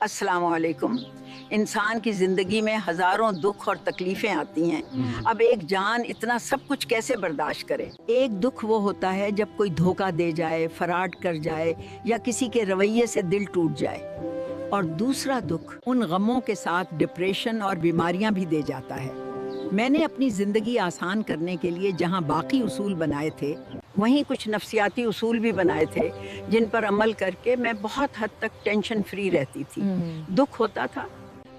अस्सलाम वालेकुम। इंसान की ज़िंदगी में हज़ारों दुख और तकलीफ़ें आती हैं। अब एक जान इतना सब कुछ कैसे बर्दाश्त करे। एक दुख वो होता है जब कोई धोखा दे जाए, फराड कर जाए या किसी के रवैये से दिल टूट जाए, और दूसरा दुख उन गमों के साथ डिप्रेशन और बीमारियां भी दे जाता है। मैंने अपनी ज़िंदगी आसान करने के लिए जहां बाकी उसूल बनाए थे, वहीं कुछ नफ्सियाती उसूल भी बनाए थे जिन पर अमल करके मैं बहुत हद तक टेंशन फ्री रहती थी। दुख होता था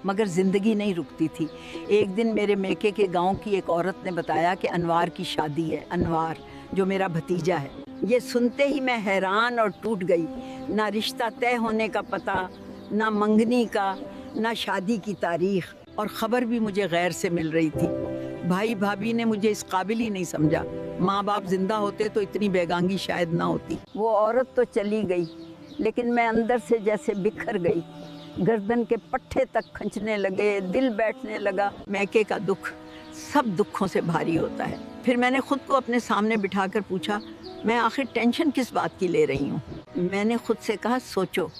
मगर ज़िंदगी नहीं रुकती थी। एक दिन मेरे मेके के गांव की एक औरत ने बताया कि अनवार की शादी है। अनवार जो मेरा भतीजा है। ये सुनते ही मैं हैरान और टूट गई। ना रिश्ता तय होने का पता, ना मंगनी का, ना शादी की तारीख, और ख़बर भी मुझे गैर से मिल रही थी। भाई भाभी ने मुझे इस काबिल ही नहीं समझा। माँ बाप जिंदा होते तो इतनी बेगांगी शायद ना होती। वो औरत तो चली गई, लेकिन मैं अंदर से जैसे बिखर गई। गर्दन के पट्टे तक खंचने लगे, दिल बैठने लगा। मैके का दुख सब दुखों से भारी होता है। फिर मैंने खुद को अपने सामने बिठाकर पूछा, मैं आखिर टेंशन किस बात की ले रही हूँ। मैंने खुद से कहा, सोचो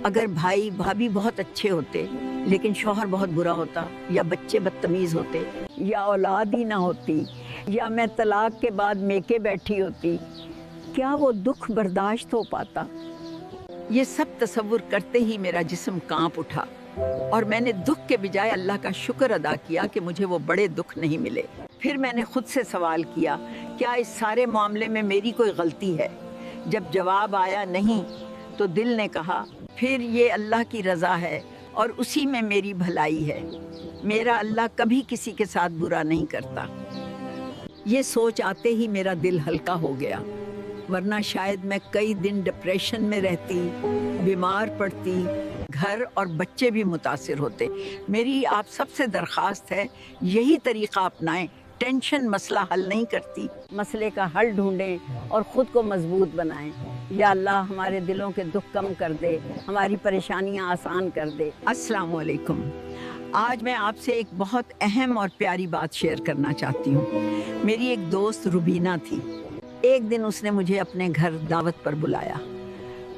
अगर भाई भाभी बहुत अच्छे होते लेकिन शौहर बहुत बुरा होता, या बच्चे बदतमीज होते, या औलाद ही ना होती, या मैं तलाक के बाद मेके बैठी होती, क्या वो दुख बर्दाश्त हो पाता। ये सब तसव्वुर करते ही मेरा जिस्म कांप उठा और मैंने दुख के बजाय अल्लाह का शुक्र अदा किया कि मुझे वो बड़े दुख नहीं मिले। फिर मैंने खुद से सवाल किया, क्या इस सारे मामले में मेरी कोई गलती है। जब जवाब आया नहीं, तो दिल ने कहा, फिर ये अल्लाह की रज़ा है और उसी में मेरी भलाई है। मेरा अल्लाह कभी किसी के साथ बुरा नहीं करता। ये सोच आते ही मेरा दिल हल्का हो गया, वरना शायद मैं कई दिन डिप्रेशन में रहती, बीमार पड़ती, घर और बच्चे भी मुतासिर होते। मेरी आप सबसे दरख्वास्त है, यही तरीका अपनाएं। टेंशन मसला हल नहीं करती, मसले का हल ढूंढें और ख़ुद को मजबूत बनाएं। या अल्लाह हमारे दिलों के दुख कम कर दे, हमारी परेशानियां आसान कर दे। अस्सलाम वालेकुम। आज मैं आपसे एक बहुत अहम और प्यारी बात शेयर करना चाहती हूँ। मेरी एक दोस्त रुबीना थी। एक दिन उसने मुझे अपने घर दावत पर बुलाया,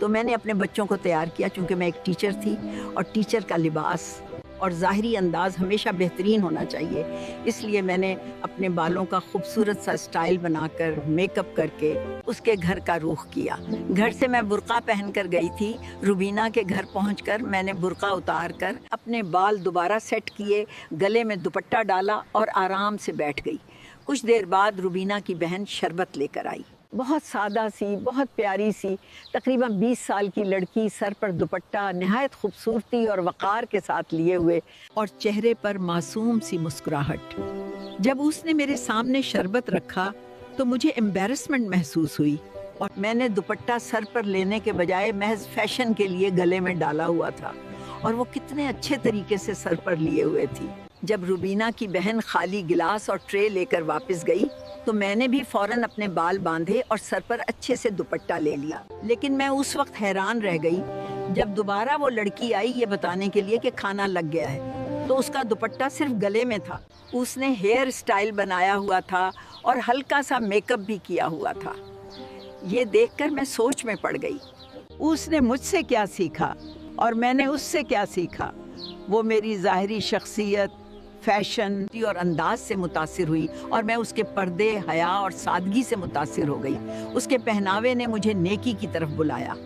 तो मैंने अपने बच्चों को तैयार किया। चूँकि मैं एक टीचर थी और टीचर का लिबास और ज़ाहिरी अंदाज़ हमेशा बेहतरीन होना चाहिए, इसलिए मैंने अपने बालों का खूबसूरत सा स्टाइल बनाकर मेकअप करके उसके घर का रुख किया। घर से मैं बुर्का पहन कर गई थी। रुबीना के घर पहुंचकर मैंने बुर्का उतार कर अपने बाल दोबारा सेट किए, गले में दुपट्टा डाला और आराम से बैठ गई। कुछ देर बाद रुबीना की बहन शरबत लेकर आई। बहुत सादा सी, बहुत प्यारी सी, तकरीबन 20 साल की लड़की, सर पर दुपट्टा, नहायत खूबसूरती और वक़ार के साथ लिए हुए, और चेहरे पर मासूम सी मुस्कुराहट। जब उसने मेरे सामने शरबत रखा तो मुझे एम्बैरेसमेंट महसूस हुई, और मैंने दुपट्टा सर पर लेने के बजाय महज फैशन के लिए गले में डाला हुआ था, और वो कितने अच्छे तरीके से सर पर लिए हुए थी। जब रुबीना की बहन खाली गिलास और ट्रे लेकर वापस गई, तो मैंने भी फौरन अपने बाल बांधे और सर पर अच्छे से दुपट्टा ले लिया। लेकिन मैं उस वक्त हैरान रह गई जब दोबारा वो लड़की आई ये बताने के लिए कि खाना लग गया है, तो उसका दुपट्टा सिर्फ गले में था। उसने हेयर स्टाइल बनाया हुआ था और हल्का सा मेकअप भी किया हुआ था। ये देखकर मैं सोच में पड़ गई। उसने मुझसे क्या सीखा और मैंने उससे क्या सीखा। वो मेरी ज़ाहिरी शख्सियत, फैशन और अंदाज से मुतासिर हुई, और मैं उसके पर्दे, हया और सादगी से मुतासिर हो गई। उसके पहनावे ने मुझे नेकी की तरफ बुलाया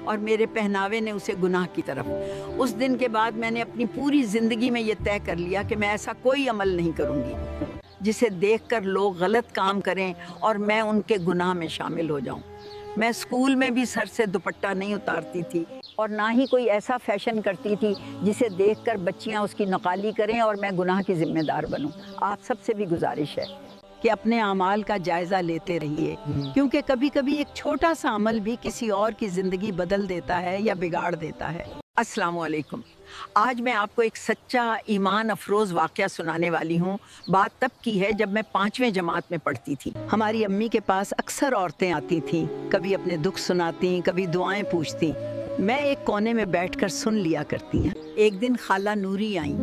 और मेरे पहनावे ने उसे गुनाह की तरफ। उस दिन के बाद मैंने अपनी पूरी ज़िंदगी में ये तय कर लिया कि मैं ऐसा कोई अमल नहीं करूँगी जिसे देखकर लोग गलत काम करें और मैं उनके गुनाह में शामिल हो जाऊँ। मैं स्कूल में भी सर से दुपट्टा नहीं उतारती थी, और ना ही कोई ऐसा फैशन करती थी जिसे देखकर बच्चियां उसकी नकाली करें और मैं गुनाह की जिम्मेदार बनूं। आप सबसे भी गुजारिश है कि अपने अमाल का जायज़ा लेते रहिए, क्योंकि कभी कभी एक छोटा सा अमल भी किसी और की ज़िंदगी बदल देता है या बिगाड़ देता है। अस्सलाम वालेकुम। आज मैं आपको एक सच्चा ईमान अफरोज़ वाक़या सुनाने वाली हूँ। बात तब की है जब मैं 5वीं जमात में पढ़ती थी। हमारी अम्मी के पास अक्सर औरतें आती थीं, कभी अपने दुख सुनाती, कभी दुआएं पूछती। मैं एक कोने में बैठकर सुन लिया करती हैं। एक दिन खाला नूरी आई,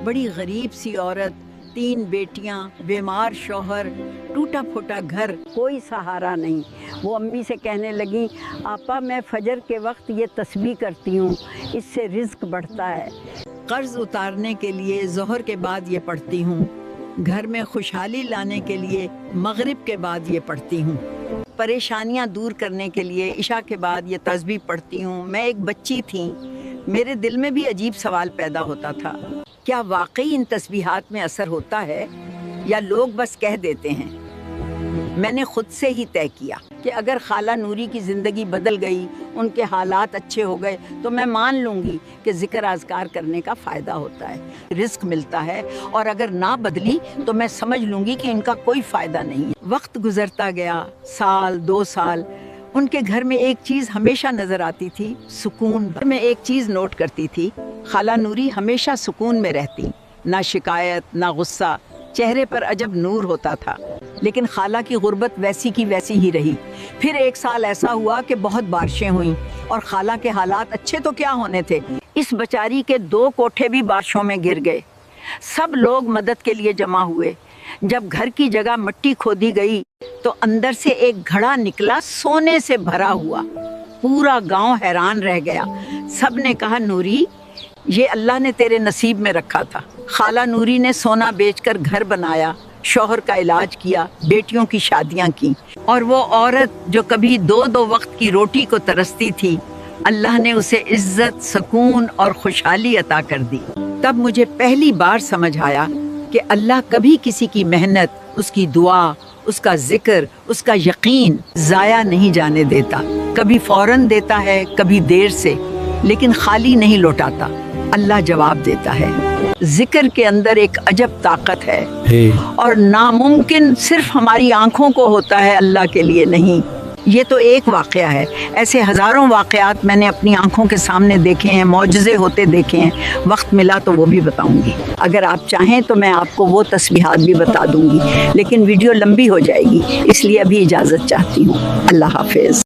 बड़ी गरीब सी औरत, 3 बेटियां, बीमार शौहर, टूटा फूटा घर, कोई सहारा नहीं। वो अम्मी से कहने लगी, आपा मैं फजर के वक्त ये तस्बीह करती हूँ, इससे रिज्क बढ़ता है। कर्ज उतारने के लिए ज़ोहर के बाद ये पढ़ती हूँ। घर में खुशहाली लाने के लिए मगरिब के बाद ये पढ़ती हूँ। परेशानियाँ दूर करने के लिए इशा के बाद ये तस्बीह पढ़ती हूँ। मैं एक बच्ची थी, मेरे दिल में भी अजीब सवाल पैदा होता था, क्या वाकई इन तस्बीहात में असर होता है या लोग बस कह देते हैं? मैंने खुद से ही तय किया कि अगर खाला नूरी की ज़िंदगी बदल गई, उनके हालात अच्छे हो गए, तो मैं मान लूँगी कि ज़िक्र आज़कार करने का फ़ायदा होता है, रिस्क मिलता है। और अगर ना बदली तो मैं समझ लूँगी कि इनका कोई फ़ायदा नहीं है। वक्त गुज़रता गया, साल 2 साल। उनके घर में एक चीज़ हमेशा नज़र आती थी, सुकून। मैं एक चीज़ नोट करती थी, खाला नूरी हमेशा सुकून में रहती, ना शिकायत ना गुस्सा, चेहरे पर अजब नूर होता था। लेकिन खाला की गुर्बत वैसी की वैसी ही रही। फिर एक साल ऐसा हुआ कि बहुत बारिशें हुईं और खाला के हालात अच्छे तो क्या होने थे, इस बेचारी के 2 कोठे भी बारिशों में गिर गए। सब लोग मदद के लिए जमा हुए। जब घर की जगह मिट्टी खोदी गई तो अंदर से एक घड़ा निकला, सोने से भरा हुआ। पूरा गांव हैरान रह गया। सब ने कहा, नूरी ये अल्लाह ने तेरे नसीब में रखा था। खाला नूरी ने सोना बेचकर घर बनाया, शौहर का इलाज किया, बेटियों की शादियां की। और वो औरत जो कभी 2-2 वक्त की रोटी को तरसती थी, अल्लाह ने उसे इज्जत, सुकून और खुशहाली अता कर दी। तब मुझे पहली बार समझ आया कि अल्लाह कभी किसी की मेहनत, उसकी दुआ, उसका जिक्र, उसका यकीन ज़ाया नहीं जाने देता। कभी फौरन देता है, कभी देर से, लेकिन खाली नहीं लौटाता। अल्लाह जवाब देता है। जिक्र के अंदर एक अजब ताकत है और नामुमकिन सिर्फ हमारी आंखों को होता है, अल्लाह के लिए नहीं। ये तो एक वाक़या है, ऐसे हज़ारों वाक़यात मैंने अपनी आंखों के सामने देखे हैं, मौजज़े होते देखे हैं। वक्त मिला तो वो भी बताऊंगी। अगर आप चाहें तो मैं आपको वो तस्बीहात भी बता दूंगी, लेकिन वीडियो लंबी हो जाएगी, इसलिए अभी इजाज़त चाहती हूँ। अल्लाह हाफ़िज़।